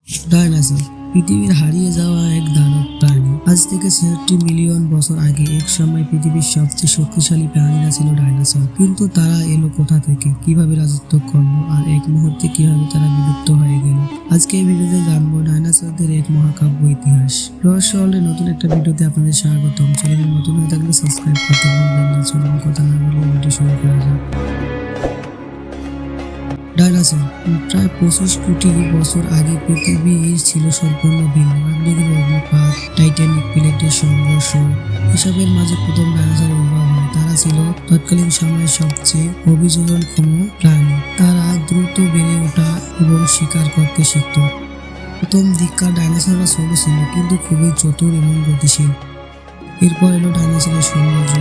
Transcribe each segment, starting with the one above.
Dinosaur পৃথিবীর হারিয়ে যাওয়া এক দানব প্রাণী। আজ থেকে ৬৬ মিলিয়ন বছর আগে এক সময় পৃথিবীর সবচেয়ে শক্তিশালী প্রাণীরা ছিল ডাইনোসর। কিন্তু তারা এলো কোথা থেকে, কিভাবে রাজত্ব করলো, আর এক মুহূর্তে কিভাবে তারা বিলুপ্ত হয়ে গেল। আজকে এই ভিডিওতে জানবো ডাইনোসরদের এক মহাকাব্য ইতিহাস। রহস্য ওয়ার্ল্ডের নতুন একটা ভিডিওতে আপনাদের স্বাগতম। চ্যানেলে নতুন হয়ে থাকলে সাবস্ক্রাইব করতে ভুলবেন না। চলুন কথা না বলে ভিডিও শুরু করা যাক। ডাইনোসর প্রায় ২৫ কোটি বছর আগে পৃথিবী ছিল সম্পূর্ণ ভিন্ন। আগ্নেয়গিরির অগ্নুৎপাত, টাইটানিক প্লেটের সংঘর্ষ এসবের মাঝে প্রথম ডাইনোসরের উদ্ভব হয়। তারা ছিল তৎকালীন সময়ের সবচেয়ে অভিযোজনক্ষম প্রাণী। তারা দ্রুত বেড়ে ওঠা এবং শিকার করতে শিখত। প্রথম দিককার ডাইনোসররা ছোট ছিল কিন্তু খুবই চতুর এবং গতিশীল। এরপর এলো ডাইনোসরের সৌন্দর্য।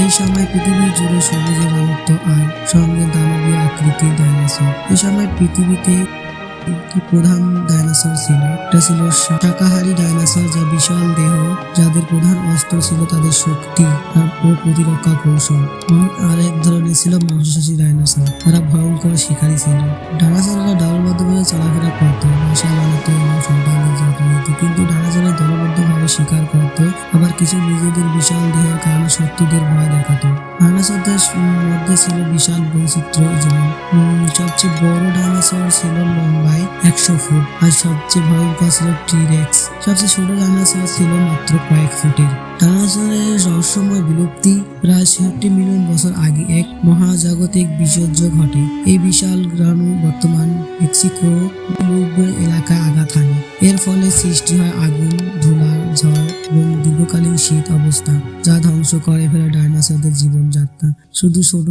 এই সময় পৃথিবী জুড়ে সবুজে রাজত্ব আর সঙ্গে দানবীয় আকৃতির ডাইনোসর। এই সময় পৃথিবীতে একটি প্রধান ডাইনোসর ছিল। এটা ছিল শাকাহারী ডাইনোসর, যা বিশাল দেহ, যাদের প্রধান অস্ত্র ছিল তাদের শক্তি ও প্রতিরক্ষা কৌশল। আর এক ধরনের ছিল মাংসাশী ডাইনোসর, তারা ভয়ঙ্কর শিকারী ছিল। ডাইনোসররা দলবদ্ধভাবে চলাফেরা করত, বাসা বানাতো এবং সন্তানদের যত্ন নিত। কিন্তু ডাইনোসররা দলবদ্ধভাবে শিকার করত, আবার কিছু নিজেদের বিশাল দেহের কারণে শত্রুদের ভয় দেখাতো। ডাইনোসরদের মধ্যে ছিল বিশাল বৈচিত্র্য, যেমন সবচেয়ে বড় ডাইনোসর ছিল লম্বায় ১০০ ফুট, আর সবচেয়ে ভয়ঙ্কর ছিল টি-রেক্স। সবচেয়ে ছোট ডাইনোসর ছিল মাত্র কয়েক ফুটের। ডাইনোসরের রহস্যময় বিলুপ্তি প্রায় ৬৬ মিলিয়ন বছর আগে এক মহাজাগতিক বিপর্যয় ঘটে। এই বিশাল গ্রাণু বর্তমান মেক্সিকো এলাকায় আঘাত হানে। এর ফলে সৃষ্টি হয় আগুন, ধুলা, ঝড় এবং দীর্ঘকালীন শীত অবস্থা, যা ধ্বংস করে ফেলে ডাইনোসরদের জীবনযাত্রা। শুধু ছোট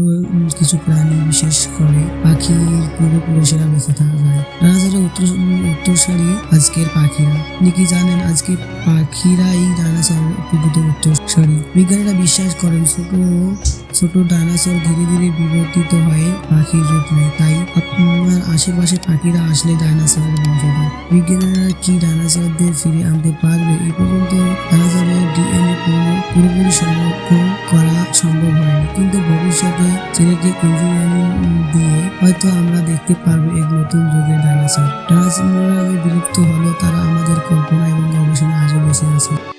কিছু প্রাণী, বিশেষ করে পাখির পূর্বপুরুষেরা বেঁচে থাকা যায়। ডাইনোসরের উত্তরসূরি আজকের পাখিরা। আপনি কি জানেন আজকে পাখিরাই ডাইনোসরের প্রকৃত উত্তরসূরি? বিজ্ঞানীরা বিশ্বাস করেন ছোট ডাইনোসর ধীরে ধীরে বিবর্তিত হয়ে পাখির রূপ নেয়। তাই আপনার আশেপাশে পাখিরা আসলে ডাইনোসরের বংশধর। বিজ্ঞানীরা কি ডাইনোসরদের ফিরে আনতে পারবে? এই পর্যন্ত ডাইনোসরের ডিএনএ পুরোপুরি সংরক্ষণ করা সম্ভব হয়নি, কিন্তু ভবিষ্যতে জেনেটিক ইঞ্জিনিয়ারিং দিয়ে হয়তো আমরা দেখতে পারবো এক নতুন যুগের ডাইনোসর। ডাইনোসররা বিলুপ্ত হলেও তারা আমাদের কল্পনা এবং গবেষণা আজও বেঁচে আছে।